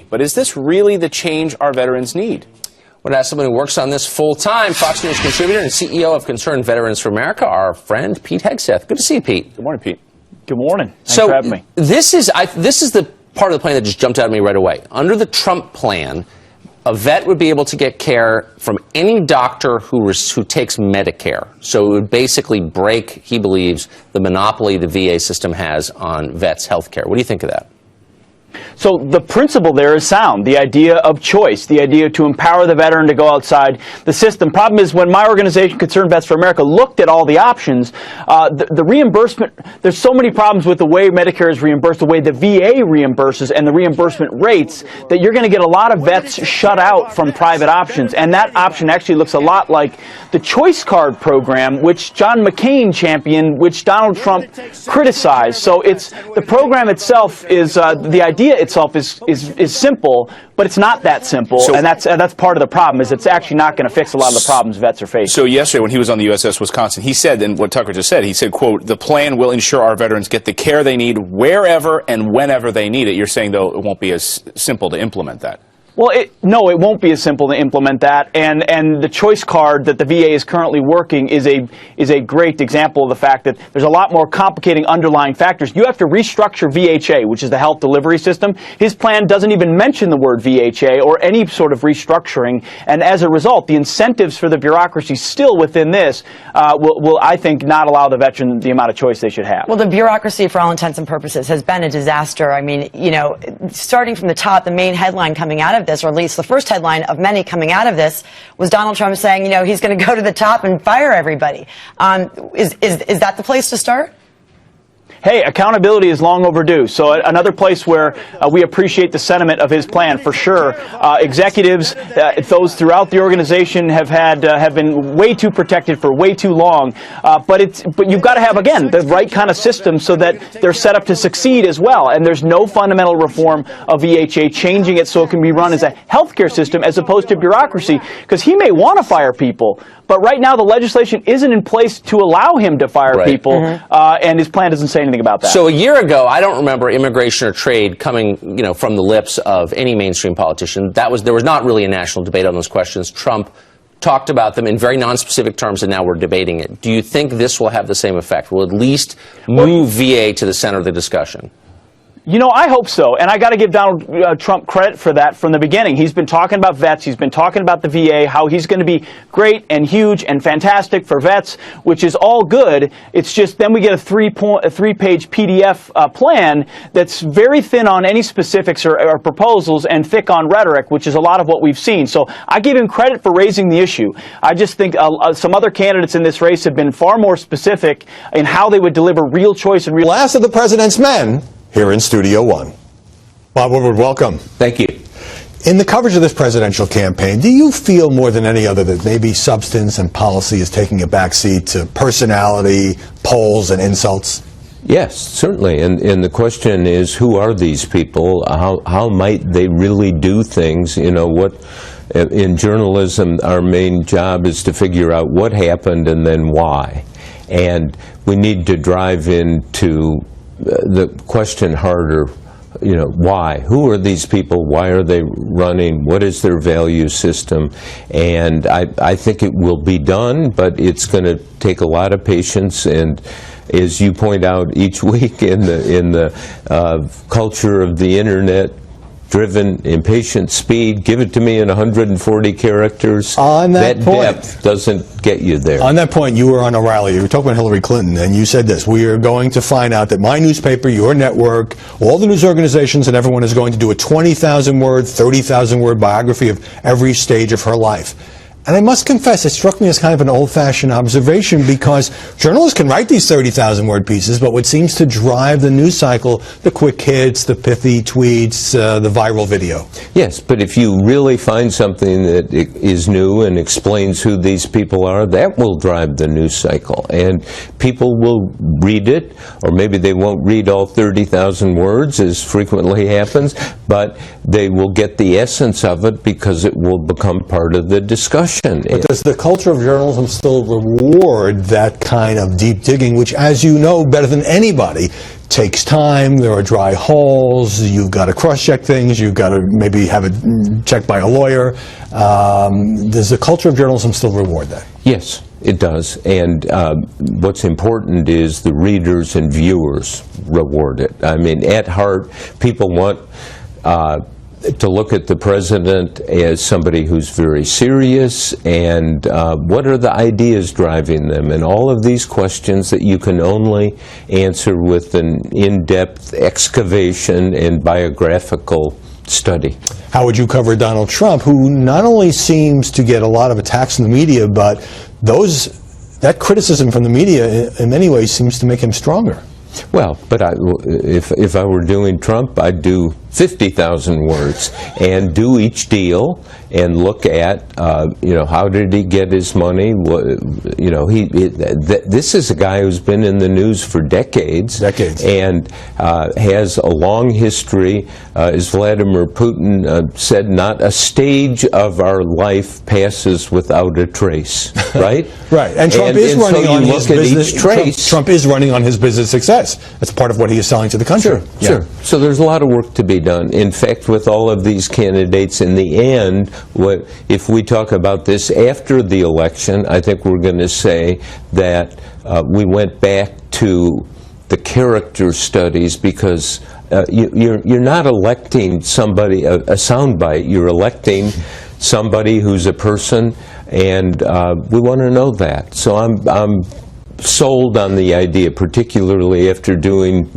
But is this really the change our veterans need? Well, as someone who works on this full-time, Fox News contributor and CEO of Concerned Veterans for America, our friend Pete Hegseth. Good to see you, Pete. Good morning, Pete. Good morning. Thanks for having me. This is the part of the plan that just jumped out at me right away. Under the Trump plan, a vet would be able to get care from any doctor who takes Medicare. So it would basically break, he believes, the monopoly the VA system has on vets' health care. What do you think of that? So the principle there is sound, the idea of choice, the idea to empower the veteran to go outside the system. Problem is, when my organization, Concerned Vets for America, looked at all the options, the reimbursement, there's so many problems with the way Medicare is reimbursed, the way the VA reimburses, and the reimbursement rates, that you're going to get a lot of vets shut out from private options. And that option actually looks a lot like the Choice Card program, which John McCain championed, which Donald Trump criticized. So it's the program itself is the idea itself is simple, but it's not that simple, and that's part of the problem. Is it's actually not going to fix a lot of the problems vets are facing. So yesterday, when he was on the USS Wisconsin, he said, and what Tucker just said, he said, quote, "The plan will ensure our veterans get the care they need wherever and whenever they need it." You're saying, though, it won't be as simple to implement that. Well, no, it won't be as simple to implement that, and the choice card that the VA is currently working is a great example of the fact that there's a lot more complicating underlying factors. You have to restructure VHA, which is the health delivery system. His plan doesn't even mention the word VHA or any sort of restructuring, and as a result, the incentives for the bureaucracy still within this will, I think, not allow the veteran the amount of choice they should have. Well, the bureaucracy, for all intents and purposes, has been a disaster. I mean, you know, starting from the top, the main headline coming out of this, or at least the first headline of many coming out of this, was Donald Trump saying, you know, he's going to go to the top and fire everybody. Is that the place to start? Hey, accountability is long overdue. So another place where we appreciate the sentiment of his plan, for sure. Executives, those throughout the organization have been way too protected for way too long. But you've got to have, again, the right kind of system so that they're set up to succeed as well. And there's no fundamental reform of VHA, changing it so it can be run as a healthcare system as opposed to bureaucracy. Because he may want to fire people, but right now the legislation isn't in place to allow him to fire people, and his plan doesn't say anything about that. So a year ago, I don't remember immigration or trade coming, you know, from the lips of any mainstream politician. There was not really a national debate on those questions. Trump talked about them in very non-specific terms, and now we're debating it. Do you think this will have the same effect? Will at least move VA to the center of the discussion? You know, I hope so, and I got to give Donald Trump credit for that from the beginning. He's been talking about vets, he's been talking about the VA, how he's going to be great and huge and fantastic for vets, which is all good. It's just then we get a three-page PDF plan that's very thin on any specifics or proposals and thick on rhetoric, which is a lot of what we've seen. So I give him credit for raising the issue. I just think some other candidates in this race have been far more specific in how they would deliver real choice and real... Last of the president's men here in Studio One. Bob Woodward, welcome. Thank you. In the coverage of this presidential campaign, do you feel more than any other that maybe substance and policy is taking a backseat to personality, polls, and insults? Yes, certainly. And the question is, who are these people? How might they really do things? You know, what in journalism, our main job is to figure out what happened and then why. And we need to drive into the question harder, you know, why? Who are these people? Why are they running? What is their value system? And I think it will be done, but it's going to take a lot of patience. And as you point out each week in the culture of the internet, driven, impatient speed, give it to me in 140 characters. On that point, depth doesn't get you there. On that point, you were on a rally. You were talking about Hillary Clinton, and you said this: we are going to find out that my newspaper, your network, all the news organizations, and everyone is going to do a 20,000-word, 30,000-word biography of every stage of her life. And I must confess, it struck me as kind of an old-fashioned observation, because journalists can write these 30,000-word pieces, but what seems to drive the news cycle, the quick hits, the pithy tweets, the viral video. Yes, but if you really find something that is new and explains who these people are, that will drive the news cycle. And people will read it, or maybe they won't read all 30,000 words, as frequently happens, but they will get the essence of it because it will become part of the discussion. But does the culture of journalism still reward that kind of deep digging, which, as you know better than anybody, takes time, there are dry holes, you've got to cross-check things, you've got to maybe have it checked by a lawyer. Does the culture of journalism still reward that? Yes, it does. And what's important is the readers and viewers reward it. I mean, at heart, people want to look at the president as somebody who's very serious, and what are the ideas driving them, and all of these questions that you can only answer with an in-depth excavation and biographical study. How would you cover Donald Trump, who not only seems to get a lot of attacks in the media, but that criticism from the media in many ways seems to make him stronger? Well, but if I were doing Trump, I'd do 50,000 words and do each deal and look at, how did he get his money? This is a guy who's been in the news for decades. And has a long history. As Vladimir Putin said, not a stage of our life passes without a trace, right? Right. And Trump is running on his business. Trump is running on his business success. That's part of what he is selling to the country. Sure. So there's a lot of work to be done. In fact, with all of these candidates, in the end, if we talk about this after the election, I think we're going to say that we went back to the character studies, because you're not electing somebody, a soundbite. You're electing somebody who's a person, and we want to know that. So I'm sold on the idea, particularly after doing